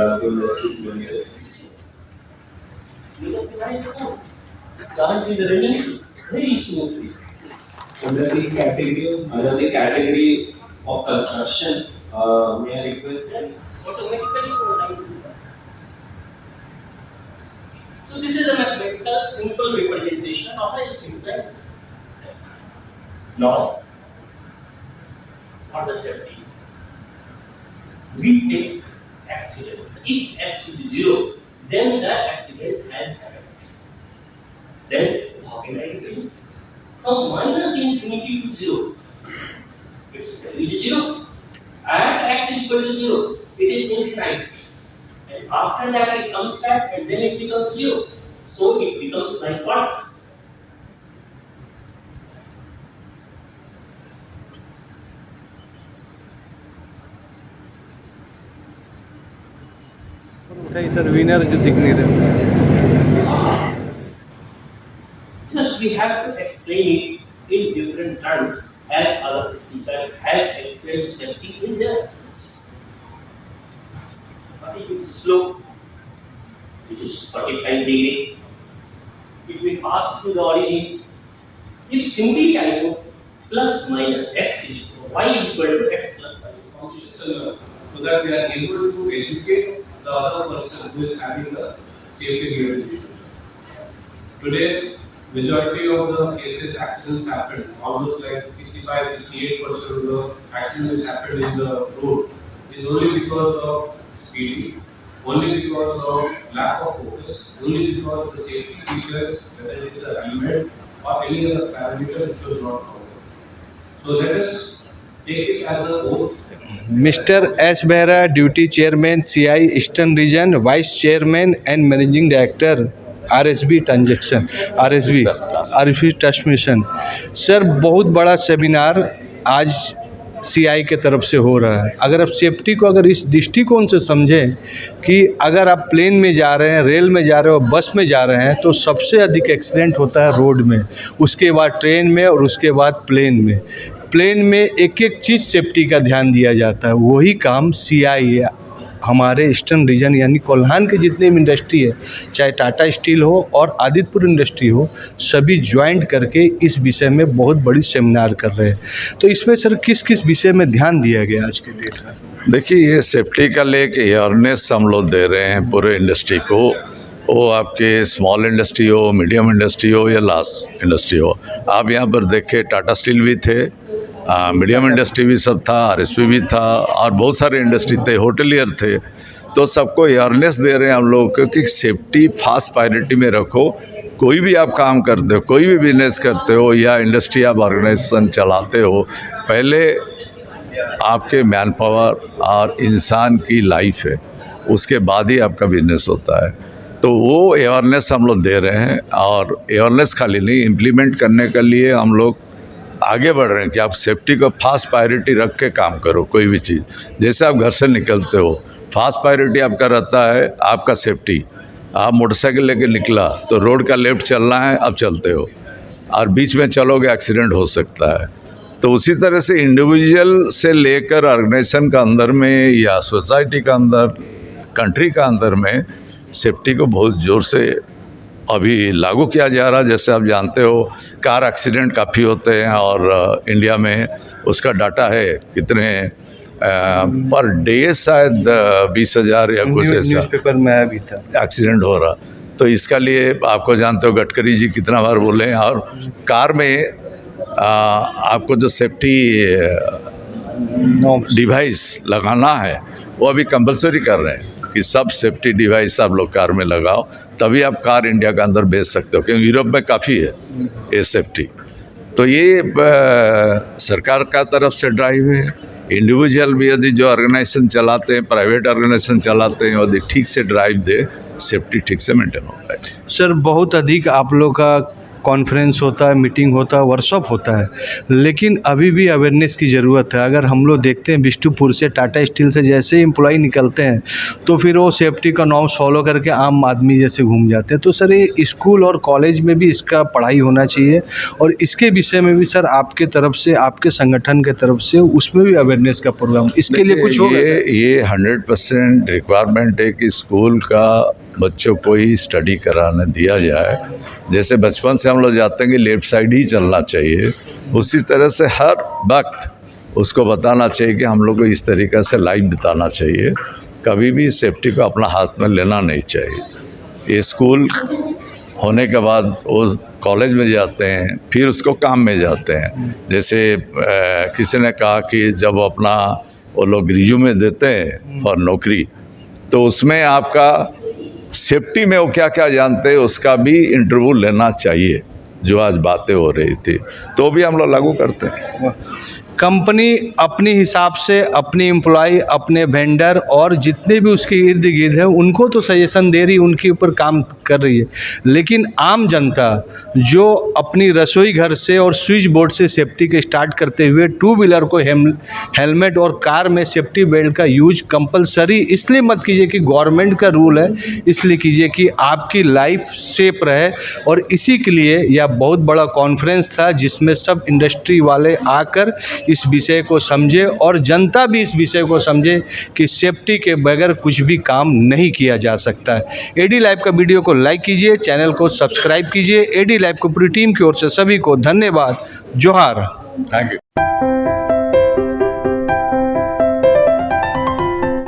the industries when you're current is running very smoothly. under the category of construction. May I request that? Automatically over. So this is a mathematical simple representation of a statement law for the safety. We take accident. If x is 0, then the accident has happened. Then how can I do? From minus infinity to 0, its value is 0. And x is equal to 0, it is infinite. And after that it comes back and then it becomes 0. So it becomes like what? Sir winner जो दिख नहीं रहे। Just we have to explain it in different terms as other speakers have explained safety in their terms. What is the slope? It is 45 degree. It will pass through the origin. If simply I know plus minus x is equal to y is equal to x plus y. So that we are able to educate the other person who is having the safety realization. Today, majority of the cases accidents happen, almost like 65-68% of the accidents which happen in the road is only because of speeding, only because of lack of focus, only because of the safety features, whether it is a helmet or any other parameter which was not followed. So let us take it as a oath. Mister S Behera, duty chairman CI eastern region, vice chairman and managing director RSB transaction, RSB transmission. Sir बहुत बड़ा seminar आज CI के तरफ से हो रहा है। अगर आप सेफ्टी को अगर इस दृष्टिकोण से समझें कि अगर आप प्लेन में जा रहे हैं, रेल में जा रहे हो, बस में जा रहे हैं, तो सबसे अधिक एक्सीडेंट होता है रोड में, उसके बाद ट्रेन में और उसके बाद प्लेन में। प्लेन में एक एक चीज़ सेफ्टी का ध्यान दिया जाता है, वही काम सीआई हमारे ईस्टर्न रीजन यानी कोल्हान के जितने भी इंडस्ट्री है, चाहे टाटा स्टील हो और आदित्यपुर इंडस्ट्री हो, सभी ज्वाइंट करके इस विषय में बहुत बड़ी सेमिनार कर रहे हैं। तो इसमें सर किस किस विषय में ध्यान दिया गया आज के डेट में? देखिए, ये सेफ्टी का लेके अवेयरनेस हम लोग दे रहे हैं पूरे इंडस्ट्री को, वो आपके स्मॉल इंडस्ट्री हो, मीडियम इंडस्ट्री हो या लार्ज इंडस्ट्री हो। आप यहाँ पर देखें, टाटा स्टील भी थे, मीडियम इंडस्ट्री भी सब था, आरएसपी भी था और बहुत सारे इंडस्ट्री थे, होटलियर थे। तो सबको अवेयरनेस दे रहे हैं हम लोग, क्योंकि सेफ्टी फास्ट प्रायोरिटी में रखो। कोई भी आप काम करते हो, कोई भी बिजनेस करते हो या इंडस्ट्री आप ऑर्गेनाइजेशन चलाते हो, पहले आपके मैन पावर और इंसान की लाइफ है, उसके बाद ही आपका बिजनेस होता है। तो वो अवेयरनेस हम लोग दे रहे हैं, और अवेयरनेस खाली नहीं, इम्प्लीमेंट करने के लिए हम लोग आगे बढ़ रहे हैं कि आप सेफ्टी को फास्ट प्रायोरिटी रख के काम करो। कोई भी चीज़, जैसे आप घर से निकलते हो, फास्ट प्रायोरिटी आपका रहता है आपका सेफ्टी। आप मोटरसाइकिल लेके निकला तो रोड का लेफ्ट चलना है, अब चलते हो, और बीच में चलोगे एक्सीडेंट हो सकता है। तो उसी तरह से इंडिविजुअल से लेकर ऑर्गेनाइजेशन का अंदर में या सोसाइटी का अंदर, कंट्री का अंदर में सेफ्टी को बहुत ज़ोर से अभी लागू किया जा रहा है। जैसे आप जानते हो, कार एक्सीडेंट काफ़ी होते हैं, और इंडिया में उसका डाटा है कितने पर डे शायद 20,000 या कुछ ऐसा न्यूज़पेपर में आया भी था एक्सीडेंट हो रहा। तो इसका लिए आपको जानते हो, गडकरी जी कितना बार बोले, और कार में आपको जो सेफ्टी डिवाइस लगाना है वो अभी कंपलसरी कर रहे हैं कि सब सेफ्टी डिवाइस आप लोग कार में लगाओ, तभी आप कार इंडिया के अंदर बेच सकते हो, क्योंकि यूरोप में काफ़ी है ये सेफ्टी। तो ये सरकार का तरफ से ड्राइव है। इंडिविजुअल भी यदि जो ऑर्गेनाइजेशन चलाते हैं, प्राइवेट ऑर्गेनाइजेशन चलाते हैं, यदि ठीक से ड्राइव दे, सेफ्टी ठीक से मेंटेन हो पाए। सर बहुत अधिक आप लोग का कॉन्फ्रेंस होता है, मीटिंग होता है, वर्कशॉप होता है, लेकिन अभी भी अवेयरनेस की ज़रूरत है। अगर हम लोग देखते हैं बिष्टुपुर से, टाटा स्टील से जैसे ही एम्प्लॉय निकलते हैं तो फिर वो सेफ्टी का नॉर्म्स फॉलो करके आम आदमी जैसे घूम जाते हैं। तो सर ये स्कूल और कॉलेज में भी इसका पढ़ाई होना चाहिए, और इसके विषय में भी सर आपके तरफ से, आपके संगठन के तरफ से उसमें भी अवेयरनेस का प्रोग्राम इसके लिए कुछ होगा? ये 100% रिक्वायरमेंट है कि स्कूल का बच्चों को ही स्टडी कराने दिया जाए। जैसे बचपन से हम लोग जाते हैं कि लेफ्ट साइड ही चलना चाहिए, उसी तरह से हर वक्त उसको बताना चाहिए कि हम लोग को इस तरीक़े से लाइफ बिताना चाहिए, कभी भी सेफ्टी को अपना हाथ में लेना नहीं चाहिए। ये स्कूल होने के बाद वो कॉलेज में जाते हैं, फिर उसको काम में जाते हैं। जैसे किसी ने कहा कि जब अपना वो लोग रिज्यूमे देते हैं फॉर नौकरी, तो उसमें आपका सेफ्टी में वो क्या क्या जानते हैं उसका भी इंटरव्यू लेना चाहिए, जो आज बातें हो रही थी, तो भी हम लोग लागू करते हैं। कंपनी अपने हिसाब से अपने एम्प्लॉय, अपने वेंडर और जितने भी उसके इर्द गिर्द है उनको तो सजेशन दे रही, उनके ऊपर काम कर रही है, लेकिन आम जनता जो अपनी रसोई घर से और स्विच बोर्ड से सेफ्टी के स्टार्ट करते हुए टू व्हीलर को हेलमेट और कार में सेफ्टी बेल्ट का यूज कंपलसरी इसलिए मत कीजिए कि गवर्नमेंट का रूल है, इसलिए कीजिए कि आपकी लाइफ सेफ रहे। और इसी के लिए यह बहुत बड़ा कॉन्फ्रेंस था जिसमें सब इंडस्ट्री वाले आकर इस विषय को समझे और जनता भी इस विषय को समझे कि सेफ्टी के बगैर कुछ भी काम नहीं किया जा सकता है। एडी लाइव का वीडियो को लाइक कीजिए, चैनल को सब्सक्राइब कीजिए। एडी लाइव को पूरी टीम की ओर से सभी को धन्यवाद। जोहार। Thank you.